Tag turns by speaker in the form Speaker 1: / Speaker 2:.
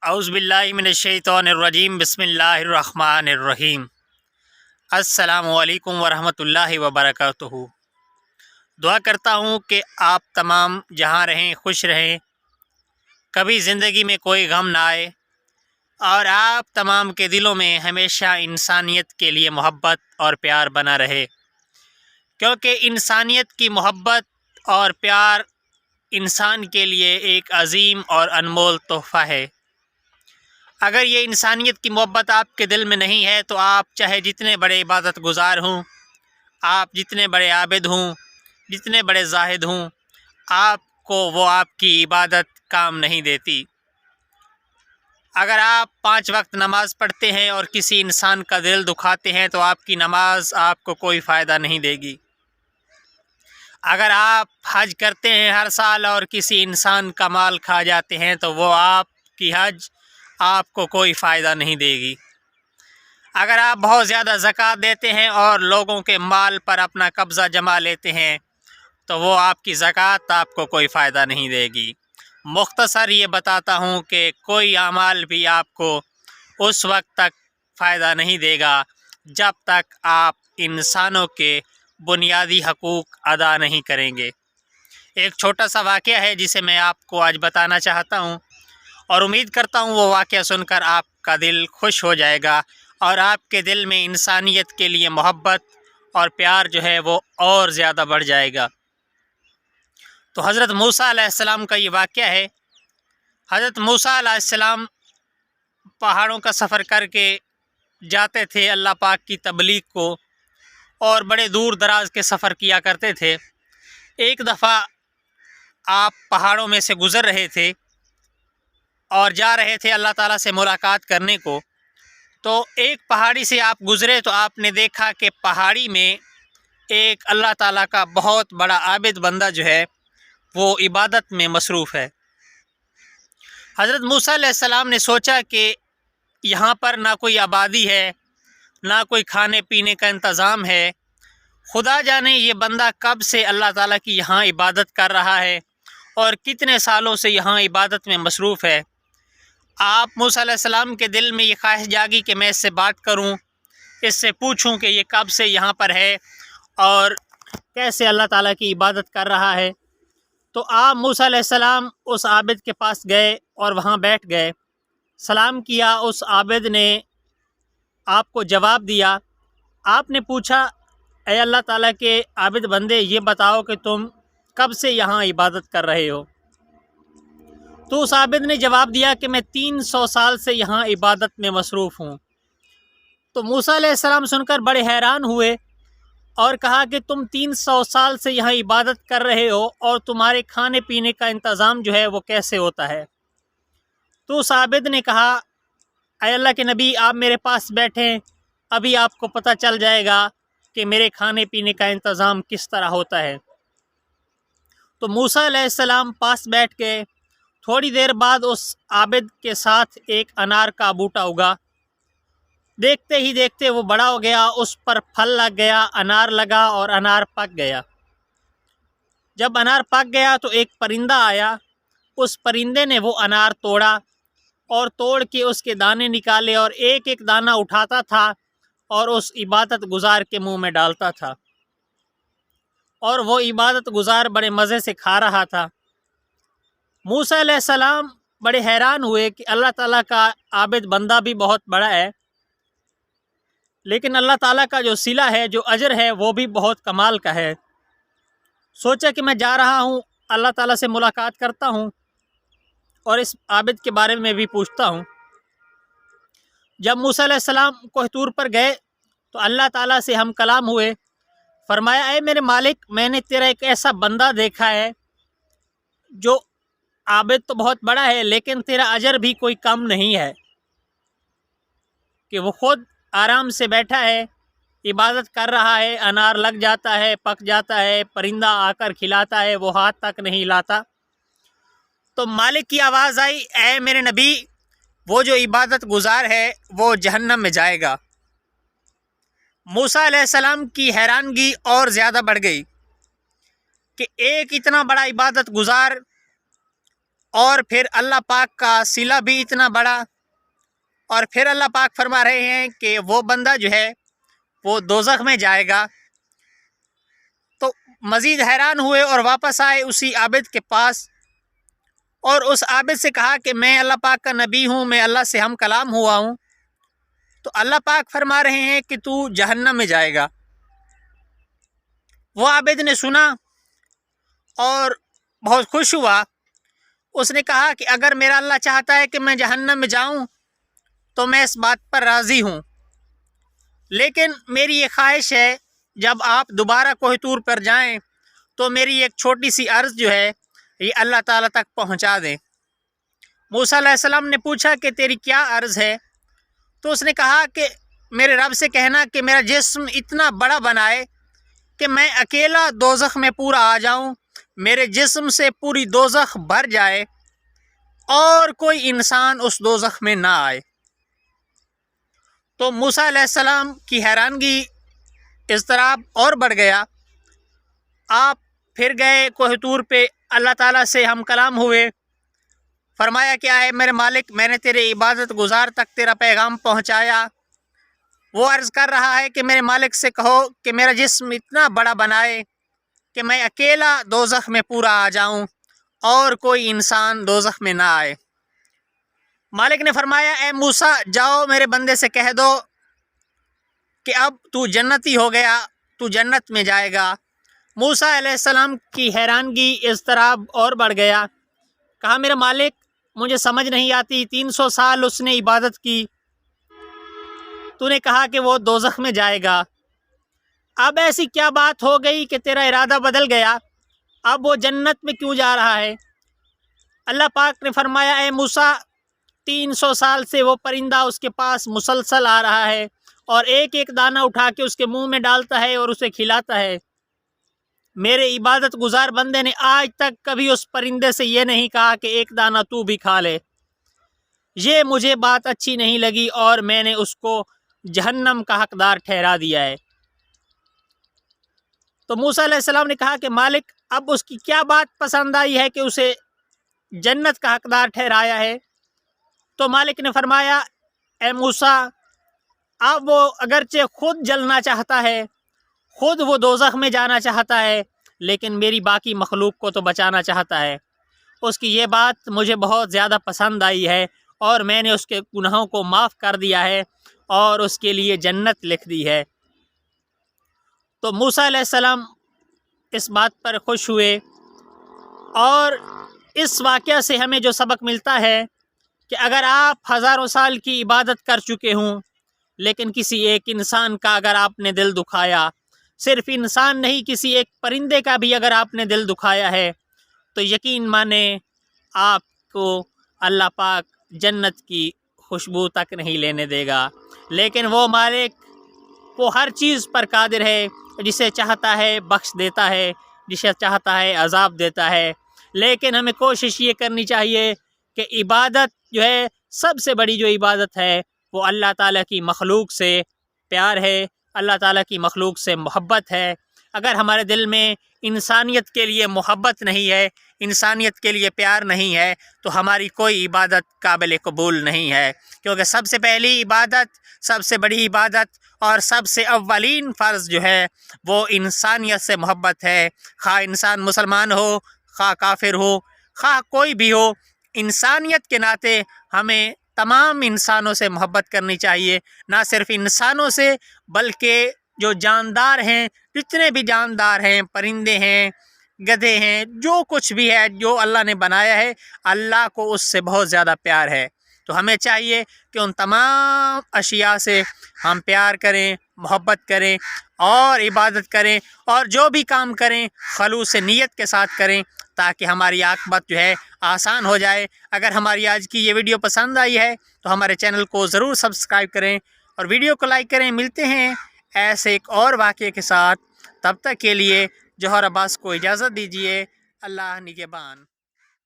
Speaker 1: اعوذ باللہ من الشیطان الرجیم بسم اللہ الرحمن الرحیم۔ السلام علیکم ورحمۃ اللہ وبرکاتہ۔ دعا کرتا ہوں کہ آپ تمام جہاں رہیں خوش رہیں، کبھی زندگی میں کوئی غم نہ آئے، اور آپ تمام کے دلوں میں ہمیشہ انسانیت کے لیے محبت اور پیار بنا رہے، کیونکہ انسانیت کی محبت اور پیار انسان کے لیے ایک عظیم اور انمول تحفہ ہے۔ اگر یہ انسانیت کی محبت آپ کے دل میں نہیں ہے تو آپ چاہے جتنے بڑے عبادت گزار ہوں، آپ جتنے بڑے عابد ہوں، جتنے بڑے زاہد ہوں، آپ کو وہ آپ کی عبادت کام نہیں دیتی۔ اگر آپ 5 وقت نماز پڑھتے ہیں اور کسی انسان کا دل دکھاتے ہیں تو آپ کی نماز آپ کو کوئی فائدہ نہیں دے گی۔ اگر آپ حج کرتے ہیں ہر سال اور کسی انسان کا مال کھا جاتے ہیں تو وہ آپ کی حج آپ کو کوئی فائدہ نہیں دے گی۔ اگر آپ بہت زیادہ زکوٰۃ دیتے ہیں اور لوگوں کے مال پر اپنا قبضہ جما لیتے ہیں تو وہ آپ کی زکوٰۃ آپ کو کوئی فائدہ نہیں دے گی۔ مختصر یہ بتاتا ہوں کہ کوئی اعمال بھی آپ کو اس وقت تک فائدہ نہیں دے گا جب تک آپ انسانوں کے بنیادی حقوق ادا نہیں کریں گے۔ ایک چھوٹا سا واقعہ ہے جسے میں آپ کو آج بتانا چاہتا ہوں، اور امید کرتا ہوں وہ واقعہ سن کر آپ کا دل خوش ہو جائے گا اور آپ کے دل میں انسانیت کے لیے محبت اور پیار جو ہے وہ اور زیادہ بڑھ جائے گا۔ تو حضرت موسیٰ علیہ السلام کا یہ واقعہ ہے۔ حضرت موسیٰ علیہ السلام پہاڑوں کا سفر کر کے جاتے تھے اللہ پاک کی تبلیغ کو، اور بڑے دور دراز کے سفر کیا کرتے تھے۔ ایک دفعہ آپ پہاڑوں میں سے گزر رہے تھے اور جا رہے تھے اللہ تعالیٰ سے ملاقات کرنے کو، تو ایک پہاڑی سے آپ گزرے تو آپ نے دیکھا کہ پہاڑی میں ایک اللہ تعالیٰ کا بہت بڑا عابد بندہ جو ہے وہ عبادت میں مصروف ہے۔ حضرت موسیٰ علیہ السلام نے سوچا کہ یہاں پر نہ کوئی آبادی ہے، نہ کوئی کھانے پینے کا انتظام ہے، خدا جانے یہ بندہ کب سے اللہ تعالیٰ کی یہاں عبادت کر رہا ہے اور کتنے سالوں سے یہاں عبادت میں مصروف ہے۔ آپ موسیٰ علیہ السلام کے دل میں یہ خواہش جاگی کہ میں اس سے بات کروں، اس سے پوچھوں کہ یہ کب سے یہاں پر ہے اور کیسے اللہ تعالیٰ کی عبادت کر رہا ہے۔ تو آپ موسیٰ علیہ السلام اس عابد کے پاس گئے اور وہاں بیٹھ گئے، سلام کیا۔ اس عابد نے آپ کو جواب دیا۔ آپ نے پوچھا، اے اللہ تعالیٰ کے عابد بندے، یہ بتاؤ کہ تم کب سے یہاں عبادت کر رہے ہو؟ تو اس عابد نے جواب دیا کہ میں 300 سال سے یہاں عبادت میں مصروف ہوں۔ تو موسیٰ علیہ السلام سن کر بڑے حیران ہوئے اور کہا کہ تم 300 سال سے یہاں عبادت کر رہے ہو اور تمہارے کھانے پینے کا انتظام جو ہے وہ کیسے ہوتا ہے؟ تو اس عابد نے کہا، اے اللہ کے نبی، آپ میرے پاس بیٹھیں، ابھی آپ کو پتہ چل جائے گا کہ میرے کھانے پینے کا انتظام کس طرح ہوتا ہے۔ تو موسیٰ علیہ السلام پاس بیٹھ گئے۔ تھوڑی دیر بعد اس عابد کے ساتھ ایک انار کا بوٹا اگا۔ دیکھتے ہی دیکھتے وہ بڑا ہو گیا، اس پر پھل لگ گیا، انار لگا اور انار پک گیا۔ جب انار پک گیا تو ایک پرندہ آیا، اس پرندے نے وہ انار توڑا اور توڑ کے اس کے دانے نکالے اور ایک ایک دانہ اٹھاتا تھا اور اس عبادت گزار کے منہ میں ڈالتا تھا، اور وہ عبادت گزار بڑے مزے سے کھا رہا تھا۔ موسیٰ علیہ السلام بڑے حیران ہوئے کہ اللہ تعالیٰ کا عابد بندہ بھی بہت بڑا ہے، لیکن اللہ تعالیٰ کا جو صلہ ہے، جو اجر ہے، وہ بھی بہت کمال کا ہے۔ سوچا کہ میں جا رہا ہوں، اللہ تعالیٰ سے ملاقات کرتا ہوں اور اس عابد کے بارے میں بھی پوچھتا ہوں۔ جب موسیٰ علیہ السلام کوہ طور پر گئے تو اللہ تعالیٰ سے ہم کلام ہوئے۔ فرمایا، اے میرے مالک، میں نے تیرا ایک ایسا بندہ دیکھا ہے جو عابد تو بہت بڑا ہے لیکن تیرا اجر بھی کوئی کم نہیں ہے، کہ وہ خود آرام سے بیٹھا ہے، عبادت کر رہا ہے، انار لگ جاتا ہے، پک جاتا ہے، پرندہ آ کر کھلاتا ہے، وہ ہاتھ تک نہیں لاتا۔ تو مالک کی آواز آئی، اے میرے نبی، وہ جو عبادت گزار ہے وہ جہنم میں جائے گا۔ موسیٰ علیہ السلام کی حیرانگی اور زیادہ بڑھ گئی کہ ایک اتنا بڑا عبادت گزار اور پھر اللہ پاک کا صلہ بھی اتنا بڑا، اور پھر اللہ پاک فرما رہے ہیں کہ وہ بندہ جو ہے وہ دوزخ میں جائے گا۔ تو مزید حیران ہوئے اور واپس آئے اسی عابد کے پاس، اور اس عابد سے کہا کہ میں اللہ پاک کا نبی ہوں، میں اللہ سے ہم کلام ہوا ہوں۔ تو اللہ پاک فرما رہے ہیں کہ تو جہنم میں جائے گا۔ وہ عابد نے سنا اور بہت خوش ہوا۔ اس نے کہا کہ اگر میرا اللہ چاہتا ہے کہ میں جہنم میں جاؤں تو میں اس بات پر راضی ہوں، لیکن میری یہ خواہش ہے جب آپ دوبارہ کوہ طور پر جائیں تو میری ایک چھوٹی سی عرض جو ہے یہ اللہ تعالیٰ تک پہنچا دیں۔ موسیٰ علیہ السلام نے پوچھا کہ تیری کیا عرض ہے؟ تو اس نے کہا کہ میرے رب سے کہنا کہ میرا جسم اتنا بڑا بنائے کہ میں اکیلا دوزخ میں پورا آ جاؤں، میرے جسم سے پوری دوزخ بھر جائے اور کوئی انسان اس دوزخ میں نہ آئے۔ تو موسیٰ علیہ السلام کی حیرانگی اضطراب اور بڑھ گیا۔ آپ پھر گئے کوہ طور پہ، اللہ تعالیٰ سے ہم کلام ہوئے۔ فرمایا کیا ہے میرے مالک، میں نے تیرے عبادت گزار تک تیرا پیغام پہنچایا۔ وہ عرض کر رہا ہے کہ میرے مالک سے کہو کہ میرا جسم اتنا بڑا بنائے کہ میں اکیلا دوزخ میں پورا آ جاؤں اور کوئی انسان دوزخ میں نہ آئے۔ مالک نے فرمایا اے موسیٰ جاؤ میرے بندے سے کہہ دو کہ اب تو جنتی ہو گیا، تو جنت میں جائے گا۔ موسیٰ علیہ السلام کی حیرانگی اضطراب اور بڑھ گیا۔ کہا میرے مالک مجھے سمجھ نہیں آتی، 300 سال اس نے عبادت کی، تو نے کہا کہ وہ دوزخ میں جائے گا، اب ایسی کیا بات ہو گئی کہ تیرا ارادہ بدل گیا؟ اب وہ جنت میں کیوں جا رہا ہے؟ اللہ پاک نے فرمایا اے موسیٰ 300 سال سے وہ پرندہ اس کے پاس مسلسل آ رہا ہے اور ایک ایک دانہ اٹھا کے اس کے منہ میں ڈالتا ہے اور اسے کھلاتا ہے۔ میرے عبادت گزار بندے نے آج تک کبھی اس پرندے سے یہ نہیں کہا کہ ایک دانہ تو بھی کھا لے۔ یہ مجھے بات اچھی نہیں لگی اور میں نے اس کو جہنم کا حقدار ٹھہرا دیا ہے۔ تو موسیٰ علیہ السلام نے کہا کہ مالک اب اس کی کیا بات پسند آئی ہے کہ اسے جنت کا حقدار ٹھہرایا ہے؟ تو مالک نے فرمایا اے موسیٰ اب وہ اگرچہ خود جلنا چاہتا ہے، خود وہ دوزخ میں جانا چاہتا ہے، لیکن میری باقی مخلوق کو تو بچانا چاہتا ہے۔ اس کی یہ بات مجھے بہت زیادہ پسند آئی ہے اور میں نے اس کے گناہوں کو معاف کر دیا ہے اور اس کے لیے جنت لکھ دی ہے۔ تو موسیٰ علیہ السلام اس بات پر خوش ہوئے، اور اس واقعہ سے ہمیں جو سبق ملتا ہے کہ اگر آپ ہزاروں سال کی عبادت کر چکے ہوں لیکن کسی ایک انسان کا اگر آپ نے دل دکھایا، صرف انسان نہیں کسی ایک پرندے کا بھی اگر آپ نے دل دکھایا ہے، تو یقین مانیں آپ کو اللہ پاک جنت کی خوشبو تک نہیں لینے دے گا۔ لیکن وہ مالک وہ ہر چیز پر قادر ہے، جسے چاہتا ہے بخش دیتا ہے، جسے چاہتا ہے عذاب دیتا ہے۔ لیکن ہمیں کوشش یہ کرنی چاہیے کہ عبادت جو ہے سب سے بڑی جو عبادت ہے وہ اللہ تعالیٰ کی مخلوق سے پیار ہے، اللہ تعالیٰ کی مخلوق سے محبت ہے۔ اگر ہمارے دل میں انسانیت کے لیے محبت نہیں ہے، انسانیت کے لیے پیار نہیں ہے، تو ہماری کوئی عبادت قابل قبول نہیں ہے، کیونکہ سب سے پہلی عبادت، سب سے بڑی عبادت اور سب سے اولین فرض جو ہے وہ انسانیت سے محبت ہے۔ خواہ انسان مسلمان ہو، خواہ کافر ہو، خواہ کوئی بھی ہو، انسانیت کے ناطے ہمیں تمام انسانوں سے محبت کرنی چاہیے، نہ صرف انسانوں سے بلکہ جو جاندار ہیں، جتنے بھی جاندار ہیں، پرندے ہیں، گدھے ہیں، جو کچھ بھی ہے جو اللہ نے بنایا ہے، اللہ کو اس سے بہت زیادہ پیار ہے۔ تو ہمیں چاہیے کہ ان تمام اشیاء سے ہم پیار کریں، محبت کریں اور عبادت کریں، اور جو بھی کام کریں خلوص نیت کے ساتھ کریں تاکہ ہماری عاقبت جو ہے آسان ہو جائے۔ اگر ہماری آج کی یہ ویڈیو پسند آئی ہے تو ہمارے چینل کو ضرور سبسکرائب کریں اور ویڈیو کو لائک کریں۔ ملتے ہیں ایسے ایک اور واقعے کے ساتھ، تب تک کے لیے جوہر عباس کو اجازت دیجیے۔ اللہ نگہبان۔